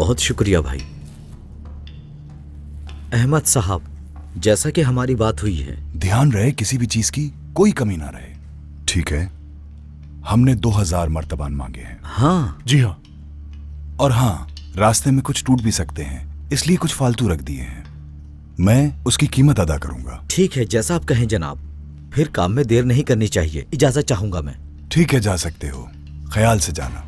बहुत शुक्रिया भाई। अहमद साहब, जैसा कि हमारी बात हुई है, ध्यान रहे किसी भी चीज की कोई कमी ना रहे, ठीक है? हमने 2000 मर्तबान मांगे हैं। हाँ जी हाँ। और हाँ, रास्ते में कुछ टूट भी सकते हैं, इसलिए कुछ फालतू रख दिए हैं। मैं उसकी कीमत अदा करूंगा। ठीक है, जैसा आप कहें जनाब। फिर काम में देर नहीं करनी चाहिए, इजाजत चाहूंगा मैं। ठीक है, जा सकते हो, ख्याल से जाना।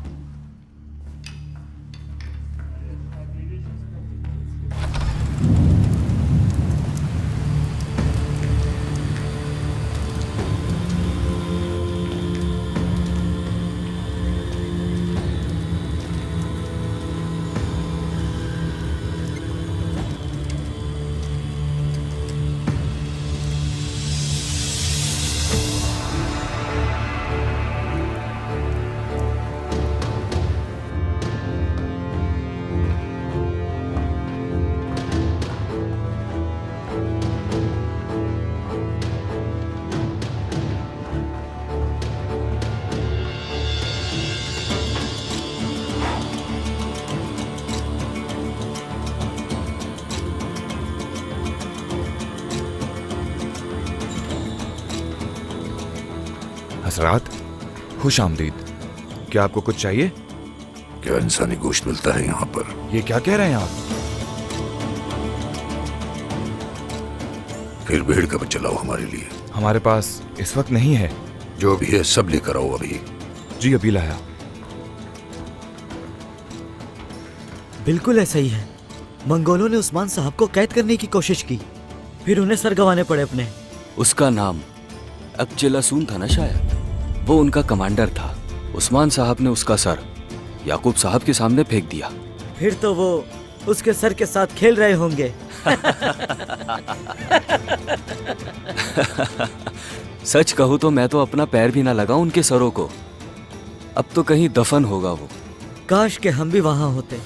हजरात, खुश आमदीद। क्या आपको कुछ चाहिए? क्या इंसानी गोश्त मिलता है यहाँ पर? ये क्या कह रहे हैं आप? फिर भेड़ का बच्चा लाओ हमारे लिए। हमारे पास इस वक्त नहीं है। जो भी है सब लेकर आओ अभी। जी अभी लाया। बिल्कुल ऐसा ही है। मंगोलों ने उस्मान साहब को कैद करने की कोशिश की, फिर उन्हें सर गंवाने पड़े अपने। उसका नाम अब्चेलासून था ना शायद, वो उनका कमांडर था। उस्मान साहब ने उसका सर याकूब साहब के सामने फेंक दिया। फिर तो वो उसके सर के साथ खेल रहे होंगे। सच कहूँ तो मैं तो अपना पैर भी ना लगाऊं उनके सरों को। अब तो कहीं दफन होगा वो। काश के हम भी वहां होते,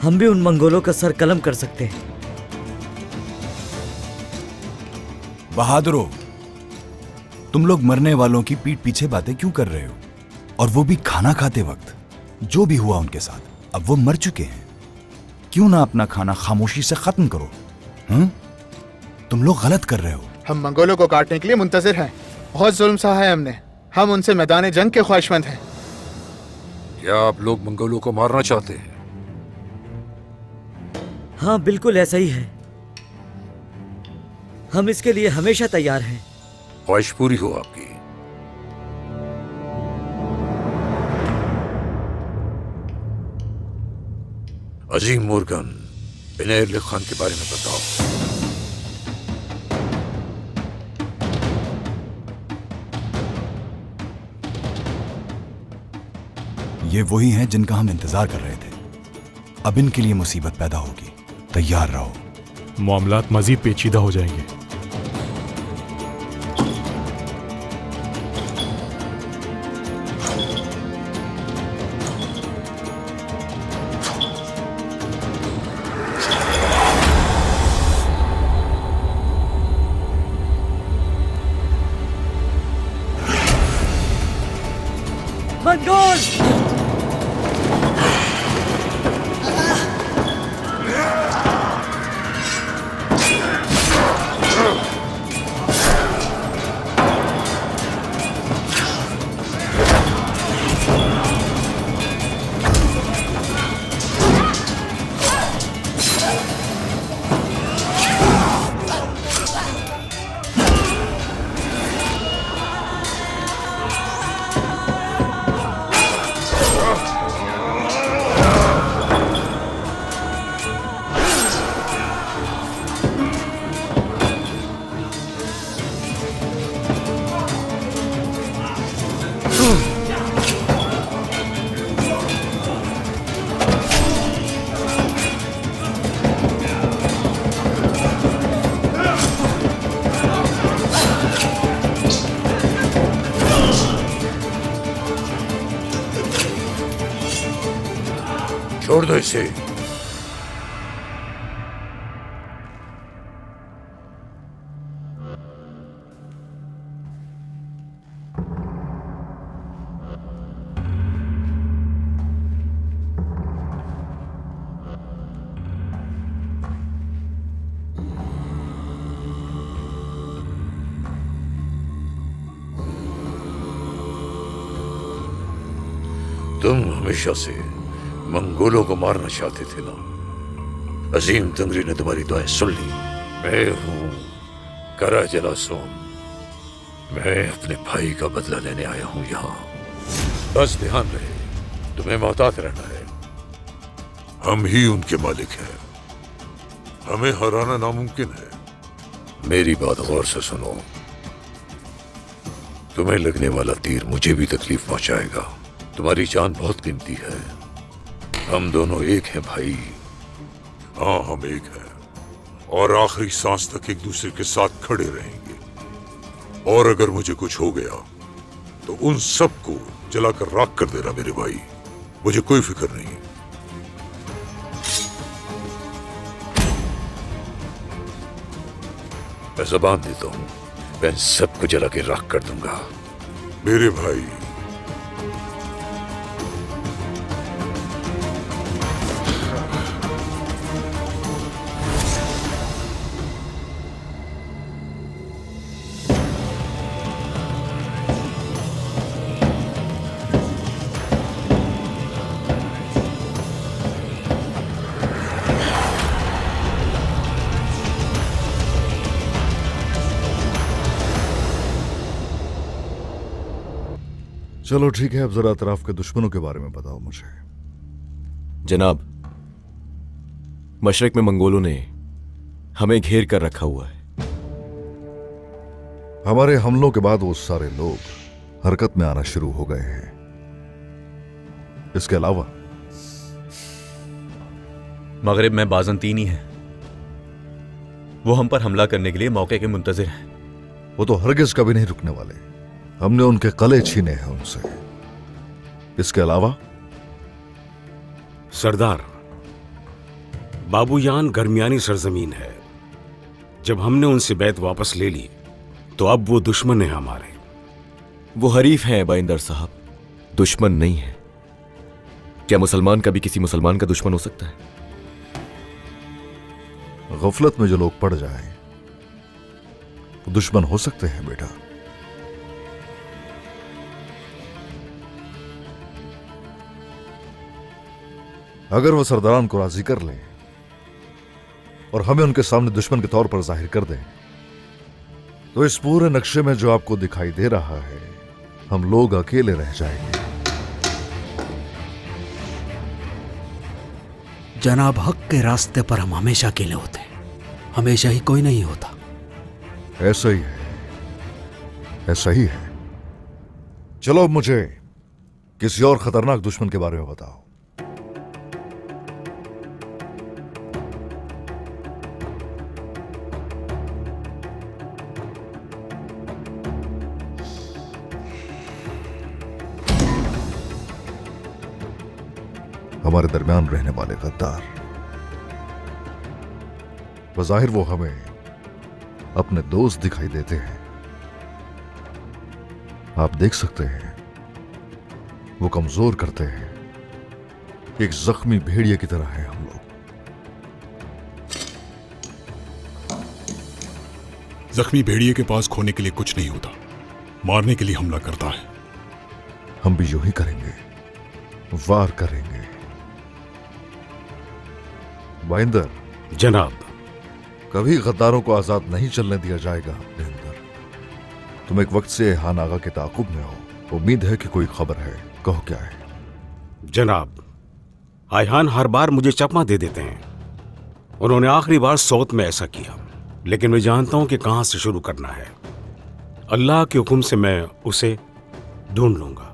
हम भी उन मंगोलों का सर कलम कर सकते हैं। बहादुरों, तुम लोग मरने वालों की पीठ पीछे बातें क्यों कर रहे हो? और वो भी खाना खाते वक्त। जो भी हुआ उनके साथ, अब वो मर चुके हैं। क्यों ना अपना खाना खामोशी से खत्म करो? तुम लोग गलत कर रहे हो। हम मंगोलों को काटने के लिए मुंतजिर हैं। बहुत जुल्म सहा है हमने। हम उनसे मैदान जंग के ख्वाहिशमंद हैं। क्या आप लोग मंगोलों को मारना चाहते हैं? हाँ बिल्कुल ऐसा ही है। हम इसके लिए हमेशा तैयार हैं। ख्वाहिश पूरी हो आपकी। अजीम मुर्गन, इनेर खान के बारे में बताओ। ये वही हैं जिनका हम इंतजार कर रहे थे। अब इनके लिए मुसीबत पैदा होगी, तैयार रहो। मामलात मजीद पेचीदा हो जाएंगे। मंगोल! छोड़ दो इसे। तुम हमेशा से मंगोलों को मारना चाहते थे ना। अजीम तंगरी ने तुम्हारी दुआएं सुन ली। मैं हूं करा जलासोम। मैं अपने भाई का बदला लेने आया हूं यहाँ। बस ध्यान रहे, तुम्हें मोहतात रहना है। हम ही उनके मालिक हैं। हमें हराना नामुमकिन है। मेरी बात गौर से सुनो। तुम्हें लगने वाला तीर मुझे भी तकलीफ पहुंचाएगा। तुम्हारी जान बहुत कीमती है। हम दोनों एक हैं भाई। हाँ, हम एक हैं और आखिरी सांस तक एक दूसरे के साथ खड़े रहेंगे। और अगर मुझे कुछ हो गया तो उन सबको जलाकर राख कर देना मेरे भाई। मुझे कोई फिक्र नहीं। मैं ज़बान देता हूं, मैं इन सबको जला के राख कर दूंगा। मेरे भाई, चलो ठीक है, अब जरा अतराफ के दुश्मनों के बारे में बताओ मुझे। जनाब, मशरक में मंगोलों ने हमें घेर कर रखा हुआ है। हमारे हमलों के बाद वो सारे लोग हरकत में आना शुरू हो गए हैं। इसके अलावा मगरिब में बाजंतीनी है। वो हम पर हमला करने के लिए मौके के मुंतजिर हैं। वो तो हरगिज कभी नहीं रुकने वाले। हमने उनके कले छीने हैं उनसे। इसके अलावा सरदार, बाबूयान गर्मियानी सरजमीन है। जब हमने उनसे बैत वापस ले ली तो अब वो दुश्मन है हमारे। वो हरीफ हैं बाइंदर साहब, दुश्मन नहीं है। क्या मुसलमान कभी किसी मुसलमान का दुश्मन हो सकता है? गफलत में जो लोग पड़ जाएं वो दुश्मन हो सकते हैं बेटा। अगर वो सरदारान को राजी कर लें और हमें उनके सामने दुश्मन के तौर पर जाहिर कर दें तो इस पूरे नक्शे में जो आपको दिखाई दे रहा है, हम लोग अकेले रह जाएंगे। जनाब, हक के रास्ते पर हम हमेशा अकेले होते हैं। हमेशा ही कोई नहीं होता। ऐसा ही है, ऐसा ही है। चलो अब मुझे किसी और खतरनाक दुश्मन के बारे में बताओ। हमारे दरमियान रहने वाले गद्दार। बज़ाहिर वो हमें अपने दोस्त दिखाई देते हैं। आप देख सकते हैं वो कमजोर करते हैं। एक जख्मी भेड़िए की तरह है हम लोग। जख्मी भेड़िए के पास खोने के लिए कुछ नहीं होता, मारने के लिए हमला करता है। हम भी यूं ही करेंगे, वार करेंगे। बाइंदर जनाब, कभी गद्दारों को आजाद नहीं चलने दिया जाएगा अपने अंदर। तुम एक वक्त से हान आगा के ताकुब में हो। उम्मीद है कि कोई खबर है, कहो क्या है? जनाब, आयहान हर बार मुझे चकमा दे देते हैं। उन्होंने आखिरी बार सौत में ऐसा किया, लेकिन मैं जानता हूं कि कहां से शुरू करना है। अल्लाह के हुक्म से मैं उसे ढूंढ लूंगा।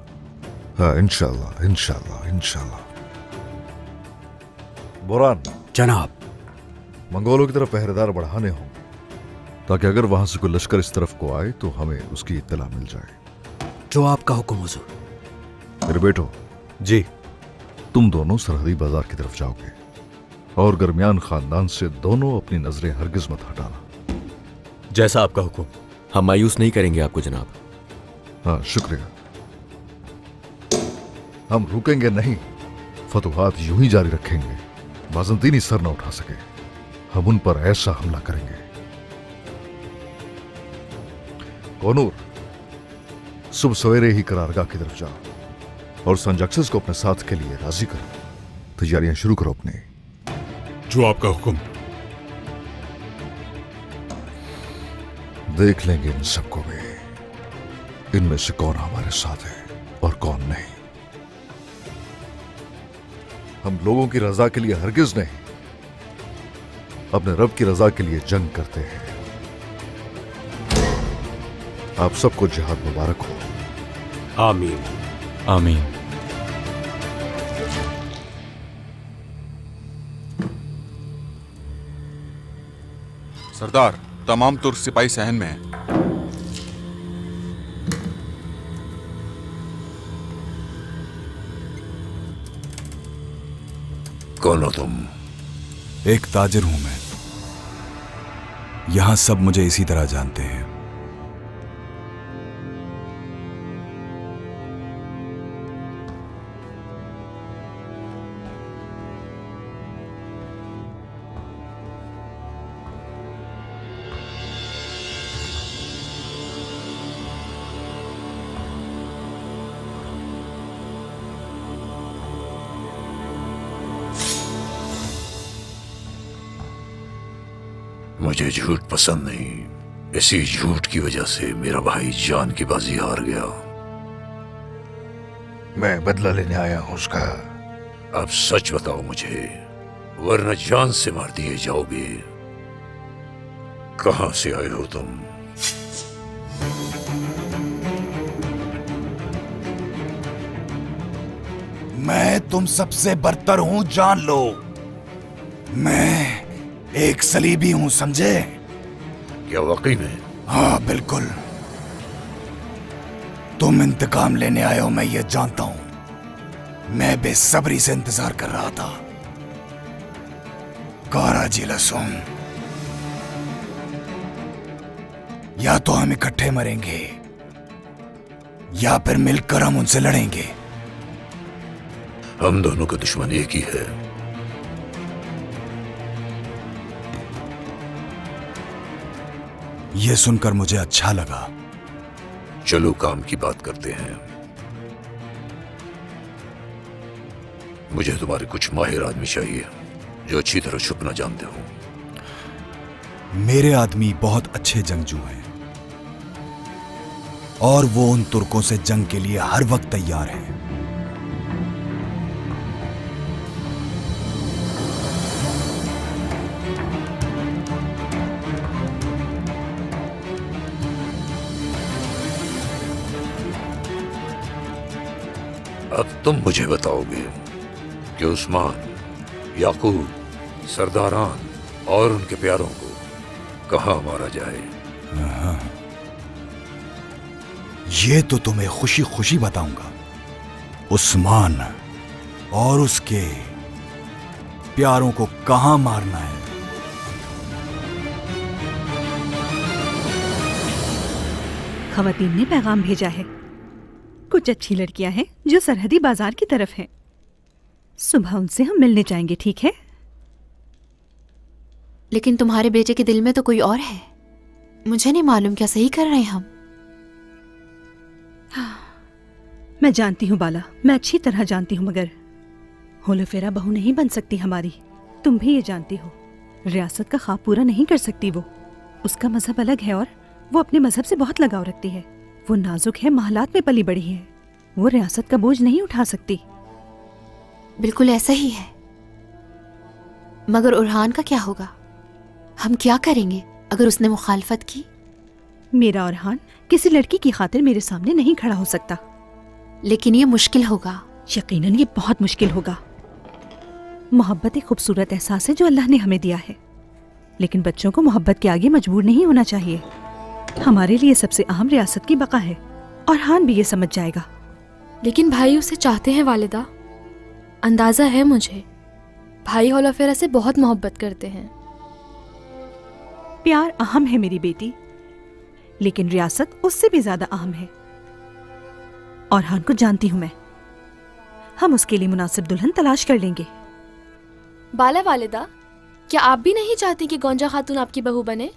हाँ, इंशाल्लाह इंशाल्लाह इंशाल्लाह। बोरान जनाब, मंगोलों की तरफ पहरेदार बढ़ाने हों ताकि अगर वहां से कोई लश्कर इस तरफ को आए तो हमें उसकी इत्तला मिल जाए। जो आपका हुक्म हुजूर। मेरे बेटो जी। तुम दोनों सरहदी बाजार की तरफ जाओगे और गर्मियान खानदान से दोनों अपनी नजरें हरगिज मत हटाना। जैसा आपका हुक्म। हम मायूस नहीं करेंगे आपको जनाब। हाँ, शुक्रिया। हम रुकेंगे नहीं, फतुहात यूं ही जारी रखेंगे। बाजंतीनी सर न उठा सके, हम उन पर ऐसा हमला करेंगे। कोनूर, सुबह सवेरे ही करारगाह की तरफ जाओ और संजक्सिस को अपने साथ के लिए राजी करो। तैयारियां शुरू करो अपनी। जो आपका हुक्म। देख लेंगे इन सबको भी, इनमें से कौन हमारे साथ है और कौन नहीं। हम लोगों की रजा के लिए हरगिज नहीं, अपने रब की रजा के लिए जंग करते हैं। आप सबको जिहाद मुबारक हो। आमीन आमीन। सरदार, तमाम तुर्क सिपाही सहन में हैं। कौन हो तुम? एक ताजिर हूं मैं। यहां सब मुझे इसी तरह जानते हैं। मुझे झूठ पसंद नहीं। इसी झूठ की वजह से मेरा भाई जान की बाजी हार गया। मैं बदला लेने आया हूं उसका। अब सच बताओ मुझे, वरना जान से मार दिए जाओगे। कहां से आए हो तुम? मैं तुम सबसे बदतर हूं, जान लो। मैं एक सलीबी हूं, समझे? क्या वाकई में? हाँ बिल्कुल। तुम इंतकाम लेने आए हो, मैं ये जानता हूं। मैं बेसब्री से इंतजार कर रहा था। कारा जिलसुम, या तो हम इकट्ठे मरेंगे या फिर मिलकर हम उनसे लड़ेंगे। हम दोनों का दुश्मन एक ही है। यह सुनकर मुझे अच्छा लगा। चलो काम की बात करते हैं। मुझे तुम्हारे कुछ माहिर आदमी चाहिए जो अच्छी तरह छुपना जानते हो। मेरे आदमी बहुत अच्छे जंगजू हैं और वो उन तुर्कों से जंग के लिए हर वक्त तैयार हैं। अब तुम मुझे बताओगे कि उस्मान, याकूब, सरदारान और उनके प्यारों को कहां मारा जाए। ये तो तुम्हें खुशी खुशी बताऊंगा। उस्मान और उसके प्यारों को कहां मारना है। खवातीन ने पैगाम भेजा है। कुछ अच्छी लड़कियां हैं जो सरहदी बाजार की तरफ हैं। सुबह उनसे हम मिलने जाएंगे, ठीक है? लेकिन तुम्हारे बेटे के दिल में तो कोई और है। मुझे नहीं मालूम क्या सही कर रहे हैं हम। मैं जानती हूँ बाला, मैं अच्छी तरह जानती हूँ, मगर होलोफेरा बहू नहीं बन सकती हमारी। तुम भी ये जानती हो। रियासत का ख्वाब पूरा नहीं कर सकती वो। उसका मजहब अलग है और वो अपने मजहब से बहुत लगाव रखती है। वो नाजुक है, महलात में पली बड़ी है। वो रियासत का बोझ नहीं उठा सकती। बिल्कुल ऐसा ही है। मगर उरहान का क्या होगा? हम क्या करेंगे अगर उसने मुखालफत की? मेरा उरहान किसी लड़की की खातिर मेरे सामने नहीं खड़ा हो सकता। लेकिन ये मुश्किल होगा। यकीनन ये बहुत मुश्किल होगा। मोहब्बत एक खूबसूरत एहसास है जो अल्लाह ने हमें दिया है, लेकिन बच्चों को मोहब्बत के आगे मजबूर नहीं होना चाहिए। हमारे लिए सबसे अहम रियासत की बका है और हान भी ये समझ जाएगा। लेकिन भाई उसे चाहते हैं वालिदा। अंदाजा है मुझे, भाई होलोफेरा से बहुत मोहब्बत करते हैं। प्यार अहम है मेरी बेटी, लेकिन रियासत उससे भी ज्यादा अहम है। और हान को जानती हूं मैं। हम उसके लिए मुनासिब दुल्हन तलाश कर लेंगे। बाला वालिदा, क्या आप भी नहीं चाहती कि गोंजा खातून आपकी बहू बने?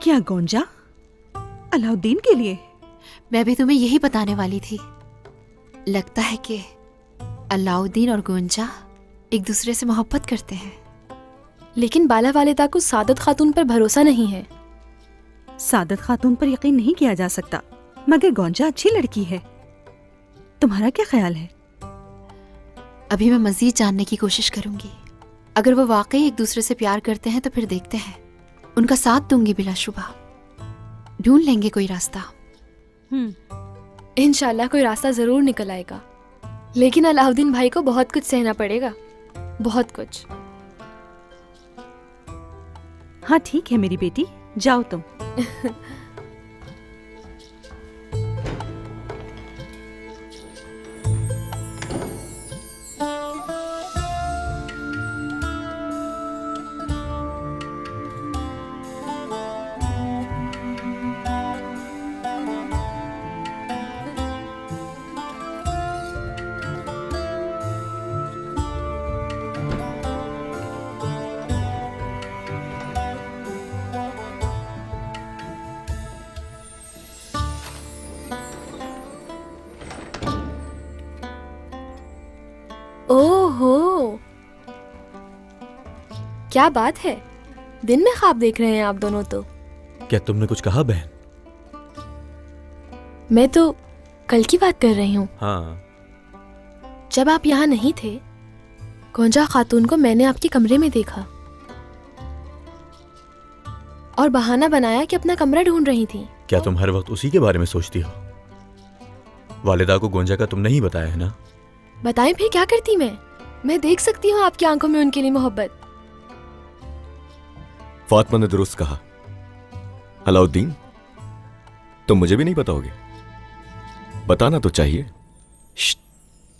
क्या गोंजा? अलाउद्दीन के लिए? मैं भी तुम्हें यही बताने वाली थी। लगता है कि अलाउद्दीन और गोंजा एक दूसरे से मोहब्बत करते हैं। लेकिन बाला वालिदा को सादत खातून पर भरोसा नहीं है। सादत खातून पर यकीन नहीं किया जा सकता, मगर गोंजा अच्छी लड़की है। तुम्हारा क्या ख्याल है? अभी मैं मजीद जानने की कोशिश करूंगी। अगर वो वाकई एक दूसरे से प्यार करते हैं तो फिर देखते हैं। उनका साथ दूंगी बिलाशुबा। ढूंढ लेंगे कोई रास्ता। इंशाल्लाह कोई रास्ता जरूर निकल आएगा। लेकिन अलाउद्दीन भाई को बहुत कुछ सहना पड़ेगा, बहुत कुछ। हाँ ठीक है मेरी बेटी, जाओ तुम। ओहो, क्या बात है, दिन में ख्वाब देख रहे हैं आप दोनों तो। क्या तुमने कुछ कहा बहन? मैं तो कल की बात कर रही हूँ। हाँ, जब आप यहाँ नहीं थे, गोंजा खातून को मैंने आपके कमरे में देखा और बहाना बनाया कि अपना कमरा ढूंढ रही थी। क्या तुम हर वक्त उसी के बारे में सोचती हो? वालिदा को गोंजा का तुमने ही बताया है ना? बताएं फिर क्या करती मैं देख सकती हूँ आपकी आंखों में उनके लिए मोहब्बत। फातिमा ने दुरुस्त कहा। अलाउद्दीन, तुम मुझे भी नहीं बताओगे? बताना तो चाहिए।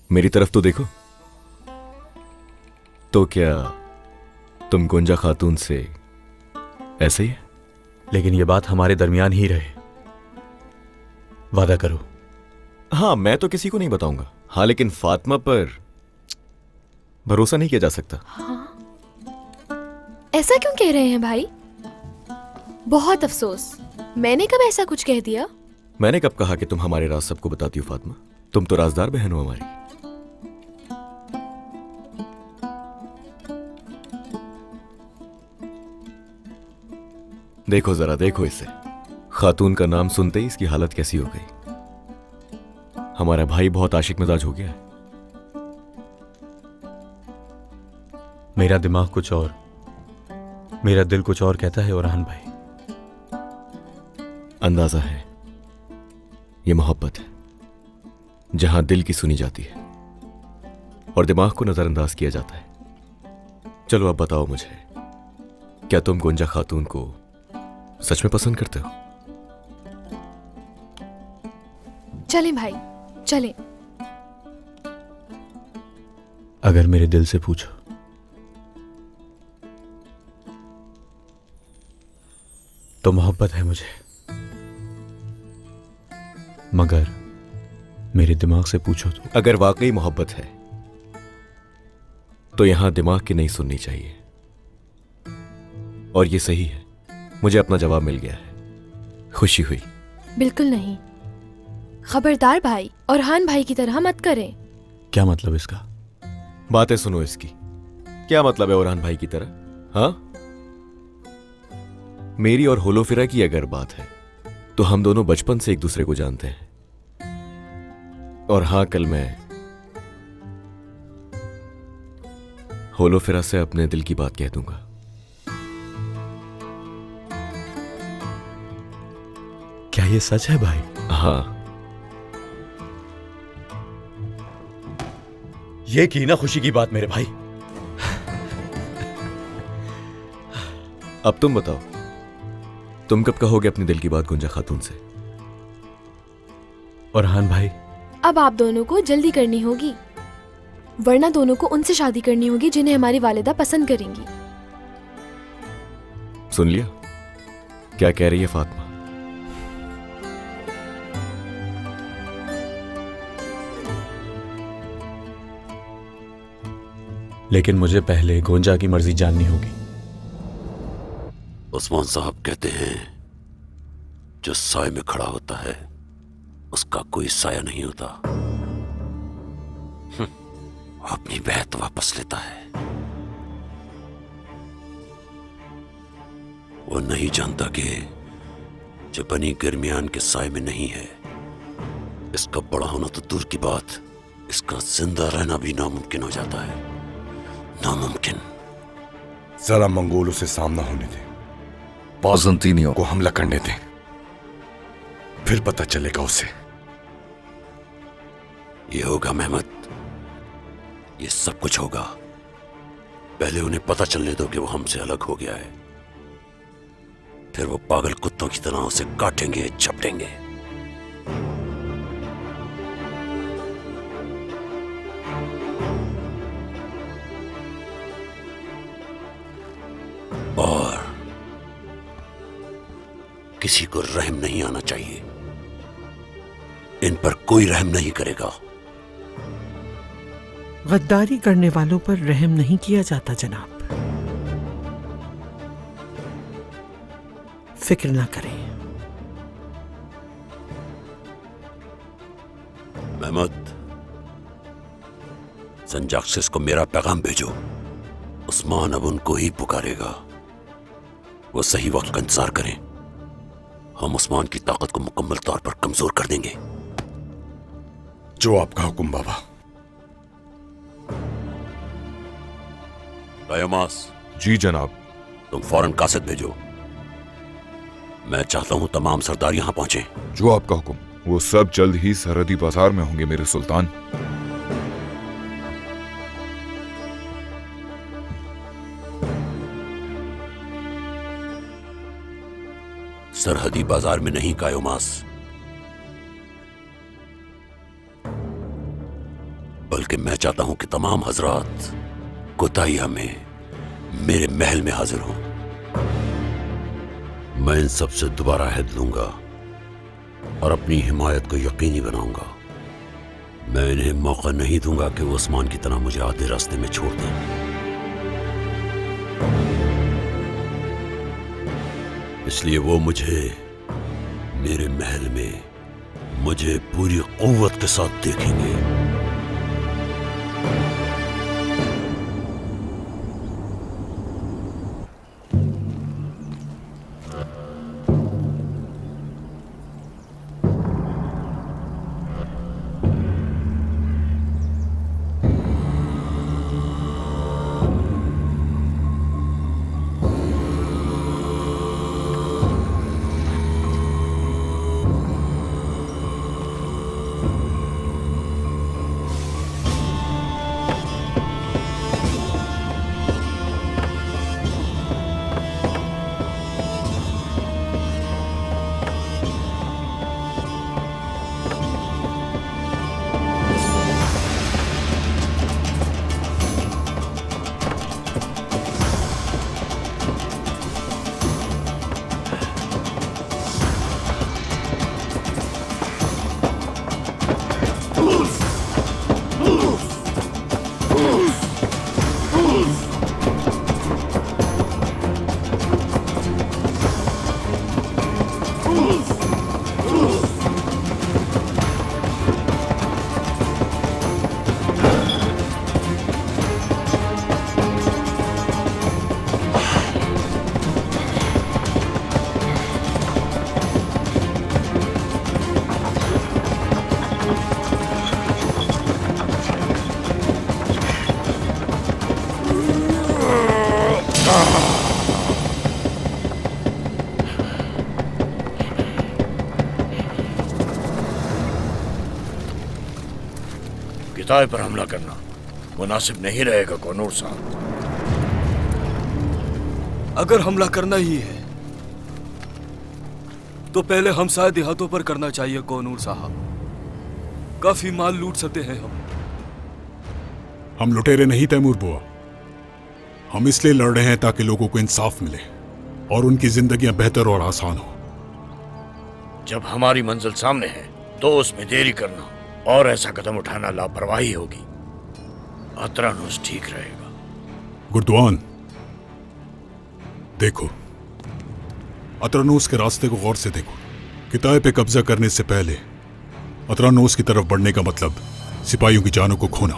मेरी तरफ तो देखो। तो क्या तुम गोंजा खातून से ऐसे ही है? लेकिन ये बात हमारे दरमियान ही रहे, वादा करो। हाँ, मैं तो किसी को नहीं बताऊंगा। हाँ, लेकिन फातिमा पर भरोसा नहीं किया जा सकता। ऐसा क्यों कह रहे हैं भाई? बहुत अफसोस, मैंने कब ऐसा कुछ कह दिया? मैंने कब कहा कि तुम हमारे राज सबको बताती हो फातिमा? तुम तो राजदार बहन हो हमारी। देखो जरा, देखो इसे। खातून का नाम सुनते ही इसकी हालत कैसी हो गई। हमारा भाई बहुत आशिक मिजाज हो गया है। मेरा दिमाग कुछ और, मेरा दिल कुछ और कहता है ओरहान भाई। अंदाजा है, ये मोहब्बत है जहां दिल की सुनी जाती है और दिमाग को नजरअंदाज किया जाता है। चलो अब बताओ मुझे, क्या तुम गोंजा खातून को सच में पसंद करते हो? चलें भाई, चलें। अगर मेरे दिल से पूछो तो मोहब्बत है मुझे, मगर मेरे दिमाग से पूछो तो। अगर वाकई मोहब्बत है तो यहां दिमाग की नहीं सुननी चाहिए। और ये सही है, मुझे अपना जवाब मिल गया है। खुशी हुई। बिल्कुल नहीं, खबरदार भाई, ओरहान भाई की तरह मत करें। क्या मतलब इसका? बातें सुनो इसकी। क्या मतलब है ओरहान भाई की तरह? हाँ, मेरी और होलोफिरा की अगर बात है तो हम दोनों बचपन से एक दूसरे को जानते हैं। और हाँ, कल मैं होलोफिरा से अपने दिल की बात कह दूंगा। क्या ये सच है भाई? हाँ। ये की ना खुशी की बात मेरे भाई। अब तुम बताओ, तुम कब कहोगे अपने दिल की बात गोंजा खातून से? ओरहान भाई, अब आप दोनों को जल्दी करनी होगी, वरना दोनों को उनसे शादी करनी होगी जिन्हें हमारी वालिदा पसंद करेंगी। सुन लिया क्या कह रही है फातिमा? लेकिन मुझे पहले गोंजा की मर्जी जाननी होगी। उस्मान साहब कहते हैं, जो साए में खड़ा होता है उसका कोई साया नहीं होता। अपनी बैत वापस लेता है। वो नहीं जानता कि जो बनी गर्मियान के साए में नहीं है, इसका बड़ा होना तो दूर की बात, इसका जिंदा रहना भी नामुमकिन हो जाता है। नामुमकिन। जरा मंगोलों से सामना होने दें, बाज़ंतीनियों को हमला करने दें, फिर पता चलेगा उसे। ये होगा मेहमद, ये सब कुछ होगा। पहले उन्हें पता चलने दो कि वो हमसे अलग हो गया है, फिर वो पागल कुत्तों की तरह उसे काटेंगे, झपटेंगे। और किसी को रहम नहीं आना चाहिए। इन पर कोई रहम नहीं करेगा। गद्दारी करने वालों पर रहम नहीं किया जाता जनाब। फिक्र ना करें। महमूद, संजाक्सिस को मेरा पैगाम भेजो। उस्मान अब उनको ही पुकारेगा। वो सही वक्त का इंतजार करें। हम उस्मान की ताकत को मुकम्मल तौर पर कमजोर कर देंगे। जो आपका हुक्म बाबा। कायमास। जी जनाब। तुम फौरन कासिद भेजो। मैं चाहता हूं तमाम सरदार यहां पहुंचे। जो आपका हुक्म। वो सब जल्द ही सरहदी बाजार में होंगे मेरे सुल्तान। सरहदी बाजार में नहीं कायोमास, बल्कि मैं चाहता हूं कि तमाम हजरात कोताहिया में मेरे महल में हाजिर हों। मैं इन सबसे दोबारा अहद लूंगा और अपनी हिमायत को यकीनी बनाऊंगा। मैं इन्हें मौका नहीं दूंगा कि वो उस्मान की तरह मुझे आधे रास्ते में छोड़ दें। इसलिए वो मुझे मेरे महल में मुझे पूरी कुव्वत के साथ देखेंगे। किताए पर हमला करना मुनासिब नहीं रहेगा कोनूर साहब। अगर हमला करना ही है तो पहले हमसाए देहातों पर करना चाहिए कोनूर साहब। काफी माल लूट सकते हैं हम लुटेरे नहीं तैमूर बुआ। हम इसलिए लड़ रहे हैं ताकि लोगों को इंसाफ मिले और उनकी जिंदगियां बेहतर और आसान हो। जब हमारी मंजिल सामने है तो उसमें देरी करना और ऐसा कदम उठाना लापरवाही होगी। अतरानुस ठीक रहेगा। गुरद्वान देखो, अतरानोस के रास्ते को गौर से देखो। किताए पे कब्जा करने से पहले अतरानोस की तरफ बढ़ने का मतलब सिपाहियों की जानों को खोना।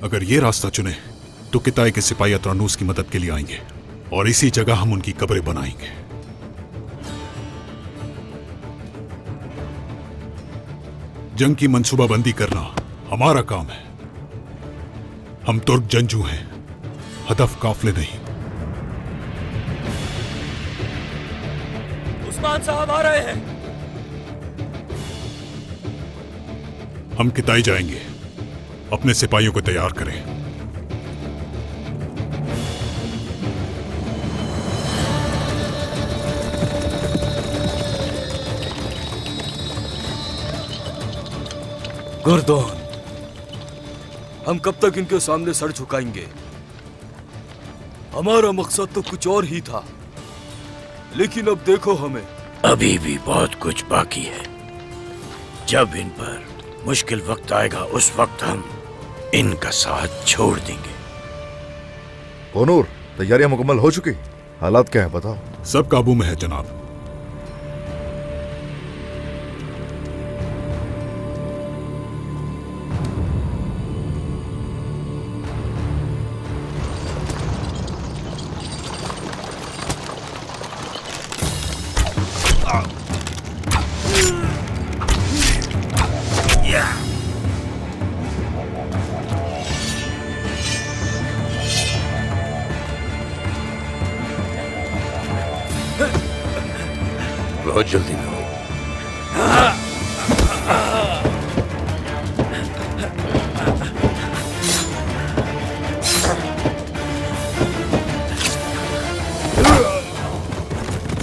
अगर ये रास्ता चुने तो किताई के सिपाही अतरानूस की मदद के लिए आएंगे और इसी जगह हम उनकी कब्रें बनाएंगे। जंग की मंसूबाबंदी करना हमारा काम है। हम तुर्क जंजू हैं, हदफ काफले नहीं। उस्मान साहब आ रहे हैं। हम किताई जाएंगे, अपने सिपाहियों को तैयार करें। गुरदौन, हम कब तक इनके सामने सर झुकाएंगे? हमारा मकसद तो कुछ और ही था, लेकिन अब देखो हमें। अभी भी बहुत कुछ बाकी है। जब इन पर मुश्किल वक्त आएगा उस वक्त हम इनका साथ छोड़ देंगे। कोनूर, तैयारियां मुकम्मल हो चुकी? हालात क्या है बताओ। सब काबू में है जनाब। बहुत जल्दी में हो।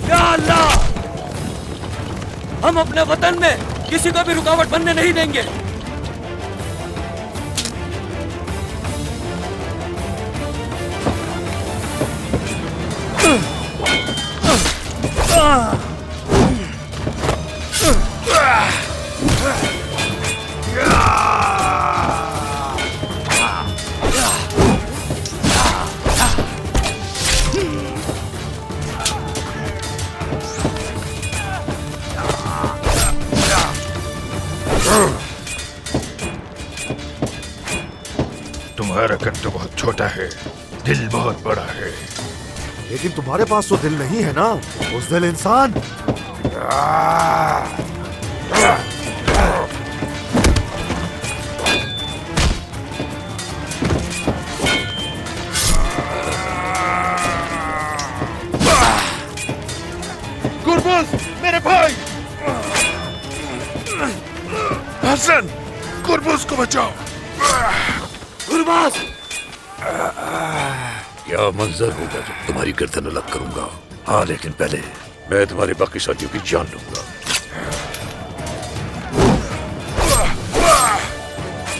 या अल्लाह, हम अपने वतन में किसी को भी रुकावट बनने नहीं देंगे। तुम्हारा कद तो बहुत छोटा है, दिल बहुत बड़ा है। लेकिन तुम्हारे पास तो दिल नहीं है ना, उस दिल इंसान। गुरबुज, मेरे भाई! हसन, गुरबुज को बचाओ! गुरबाज! क्या मंजर होगा जब तुम्हारी गर्दन अलग करूंगा। हाँ, लेकिन पहले मैं तुम्हारे बाकी साथियों की जान लूंगा।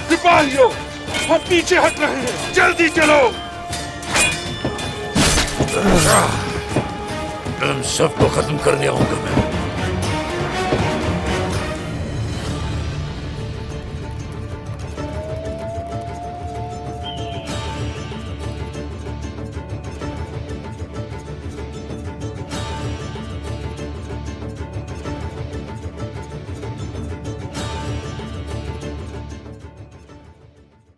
सिपाहियों, हम पीछे हट रहे हैं, जल्दी चलो! तुम सबको खत्म करने आऊंगा मैं।